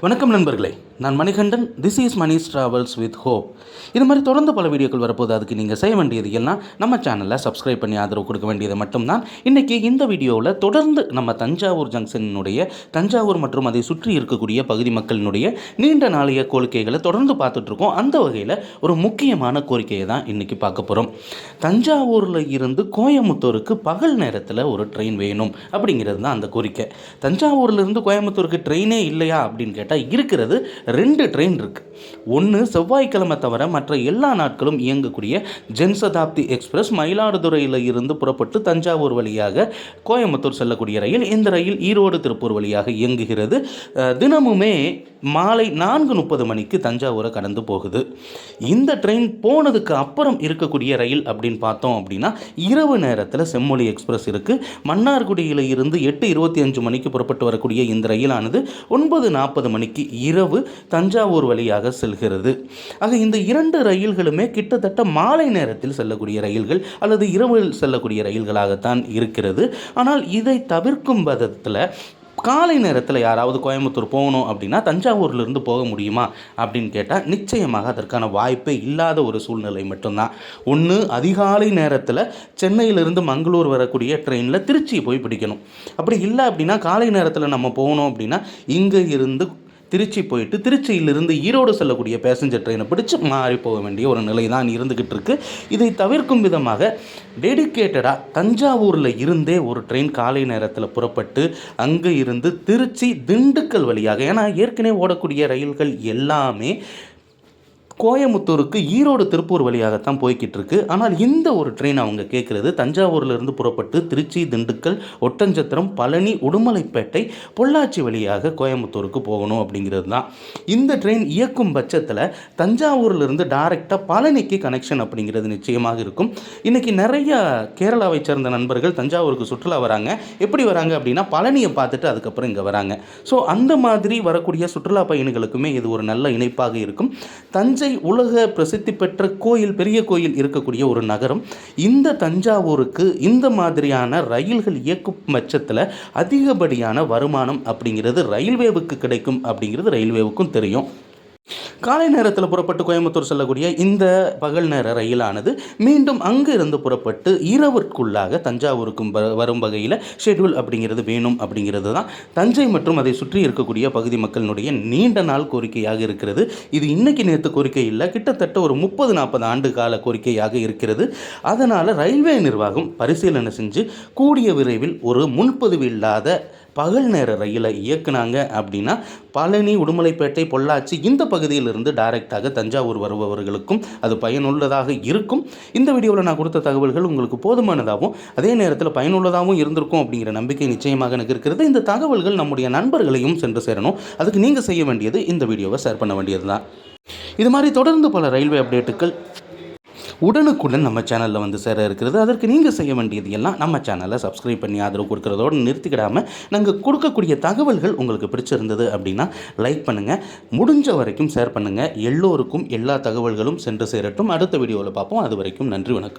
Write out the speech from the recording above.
வணக்கம் நண்பர்களே, நான் Manikandan. This is Mani's travels with hope. இது மாதிரி தொடர்ந்து பல வீடியோக்கள் வரப்போது. அதுக்கு நீங்கள் செய்ய வேண்டியது எல்லாம் நம்ம சேனலில் சப்ஸ்கிரைப் பண்ணி ஆதரவு கொடுக்க வேண்டியது மட்டும்தான். இன்றைக்கி இந்த வீடியோவில் தொடர்ந்து நம்ம தஞ்சாவூர் ஜங்ஷனுடைய தஞ்சாவூர் மற்றும் அதை சுற்றி இருக்கக்கூடிய பகுதி மக்களினுடைய நீண்ட நாளைய கோரிக்கைகளை தொடர்ந்து பார்த்துட்ருக்கோம். அந்த வகையில் ஒரு முக்கியமான கோரிக்கையை தான் இன்றைக்கி பார்க்க போகிறோம். தஞ்சாவூரில் இருந்து கோயம்புத்தூருக்கு பகல் நேரத்தில் ஒரு ட்ரெயின் வேணும் அப்படிங்கிறது தான் அந்த கோரிக்கை. தஞ்சாவூர்லேருந்து கோயம்புத்தூருக்கு ட்ரெயினே இல்லையா அப்படின்னு கேட்டால் இருக்கிறது 2 ட்ரெயின் இருக்குது. ஒன்று செவ்வாய்க்கிழமை தவிர மற்ற எல்லா நாட்களும் இயங்கக்கூடிய ஜன்சதாப்தி எக்ஸ்பிரஸ் மயிலாடுதுறையில் இருந்து புறப்பட்டு தஞ்சாவூர் வழியாக கோயம்புத்தூர் செல்லக்கூடிய ரயில். இந்த ரயில் ஈரோடு திருப்பூர் வழியாக இயங்குகிறது. தினமுமே மாலை 4:30 மணிக்கு தஞ்சாவூரை கடந்து போகுது. இந்த ட்ரெயின் போனதுக்கு அப்புறம் இருக்கக்கூடிய ரயில் அப்படின்னு பார்த்தோம் அப்படின்னா இரவு நேரத்தில் செம்மொழி எக்ஸ்பிரஸ் இருக்குது. மன்னார்குடியில் இருந்து 8:25 மணிக்கு புறப்பட்டு வரக்கூடிய இந்த ரயிலானது 9:40 மணிக்கு இரவு தஞ்சாவூர் வழியாக செல்கிறது. ஆக இந்த 2 ரயில்களுமே கிட்டத்தட்ட மாலை நேரத்தில் செல்லக்கூடிய ரயில்கள் அல்லது இரவில் செல்லக்கூடிய ரயில்களாகத்தான் இருக்கிறது. ஆனால் இதை தவிர்க்கும் விதத்தில் காலை நேரத்தில் யாராவது கோயம்புத்தூர் போகணும் அப்படின்னா தஞ்சாவூர்லேருந்து போக முடியுமா அப்படின்னு கேட்டால் நிச்சயமாக அதற்கான வாய்ப்பே இல்லாத ஒரு சூழ்நிலை மட்டும்தான். ஒன்று, அதிகாலை நேரத்தில் சென்னையிலிருந்து மங்களூர் வரக்கூடிய ட்ரெயினில் திருச்சி போய் பிடிக்கணும். அப்படி இல்லை அப்படின்னா காலை நேரத்தில் நம்ம போகணும் அப்படின்னா இங்கே இருந்து திருச்சி போயிட்டு திருச்சியிலிருந்து ஈரோடு செல்லக்கூடிய பேசஞ்சர் ட்ரெயினை பிடிச்சி மாறி போக வேண்டிய ஒரு நிலை தான் இருந்துக்கிட்டு இருக்கு. இதை தவிர்க்கும் விதமாக டெடிக்கேட்டடாக தஞ்சாவூரில் இருந்தே ஒரு ட்ரெயின் காலை நேரத்தில் புறப்பட்டு அங்கே இருந்து திருச்சி திண்டுக்கல் வழியாக, ஏன்னா ஏற்கனவே ஓடக்கூடிய ரயில்கள் எல்லாமே கோயம்புத்தூருக்கு ஈரோடு திருப்பூர் வழியாகத்தான் போய்கிட்டு இருக்கு. ஆனால் இந்த ஒரு ட்ரெயின் அவங்க கேட்குறது தஞ்சாவூரிலிருந்து புறப்பட்டு திருச்சி, திண்டுக்கல், ஒட்டஞ்சத்திரம், பழனி, உடுமலைப்பேட்டை, பொள்ளாச்சி வழியாக கோயம்புத்தூருக்கு போகணும் அப்படிங்கிறது தான். இந்த ட்ரெயின் இயக்கும் பட்சத்தில் தஞ்சாவூரிலிருந்து டைரெக்டாக பழனிக்கு கனெக்ஷன் அப்படிங்கிறது நிச்சயமாக இருக்கும். இன்றைக்கி நிறைய கேரளாவை சேர்ந்த நண்பர்கள் தஞ்சாவூருக்கு சுற்றுலா வராங்க. எப்படி வராங்க அப்படின்னா பழனியை பார்த்துட்டு அதுக்கப்புறம் இங்கே வராங்க. ஸோ அந்த மாதிரி வரக்கூடிய சுற்றுலா பயணிகளுக்குமே இது ஒரு நல்ல இணைப்பாக இருக்கும். தஞ்சை உலக பிரசித்தி பெற்ற கோயில், பெரிய கோயில் இருக்கக்கூடிய ஒரு நகரம். இந்த தஞ்சாவூருக்கு இந்த மாதிரியான ரயில்கள் இயக்கும் பட்சத்தில் அதிகப்படியான வருமானம் அப்படிங்கிறது ரயில்வேவுக்கு கிடைக்கும் அப்படிங்கிறது ரயில்வேவுக்கும் தெரியும். காலை நேரத்தில் புறப்பட்டு கோயம்புத்தூர் செல்லக்கூடிய இந்த பகல் நேர ரயிலானது மீண்டும் அங்கு இருந்து புறப்பட்டு இரவிற்குள்ளாக தஞ்சாவூருக்கு வரும் வகையில் ஷெட்யூல் அப்படிங்கிறது வேணும் அப்படிங்கிறது தான் தஞ்சை மற்றும் அதை சுற்றி இருக்கக்கூடிய பகுதி மக்களினுடைய நீண்ட நாள் கோரிக்கையாக இருக்கிறது. இது இன்னைக்கு நேற்று கோரிக்கை இல்லை, கிட்டத்தட்ட ஒரு 30-40 ஆண்டு கால கோரிக்கையாக இருக்கிறது. அதனால் ரயில்வே நிர்வாகம் பரிசீலனை செஞ்சு கூடிய விரைவில் ஒரு முன்பதிவு இல்லாத பகல் நேர ரயிலை இயக்குனாங்க அப்படின்னா பழனி, உடுமலைப்பேட்டை, பொள்ளாச்சி இந்த பகுதியிலிருந்து டைரெக்டாக தஞ்சாவூர் வருபவர்களுக்கும் அது பயனுள்ளதாக இருக்கும். இந்த வீடியோவில் நான் கொடுத்த தகவல்கள் உங்களுக்கு போதுமானதாகவும் அதே நேரத்தில் பயனுள்ளதாகவும் இருந்திருக்கும் அப்படிங்கிற நம்பிக்கை நிச்சயமாக எனக்கு இருக்கிறது. இந்த தகவல்கள் நம்முடைய நண்பர்களையும் சென்று சேரணும். அதுக்கு நீங்கள் செய்ய வேண்டியது இந்த வீடியோவை ஷேர் பண்ண வேண்டியது தான். இது மாதிரி தொடர்ந்து பல ரயில்வே அப்டேட்டுகள் உடனுக்குடன் நம்ம சேனலில் வந்து சேர இருக்கிறது. அதற்கு நீங்கள் செய்ய வேண்டியது எல்லாம் நம்ம சேனலை சப்ஸ்கிரைப் பண்ணி ஆதரவு கொடுக்குறதோடு நிறுத்திக்கிடாமல் நாங்கள் கொடுக்கக்கூடிய தகவல்கள் உங்களுக்கு பிடிச்சிருந்தது அப்படின்னா லைக் பண்ணுங்கள், முடிஞ்ச வரைக்கும் ஷேர் பண்ணுங்கள். எல்லோருக்கும் எல்லா தகவல்களும் சென்று சேரட்டும். அடுத்த வீடியோவில் பார்ப்போம். அது வரைக்கும் நன்றி, வணக்கம்.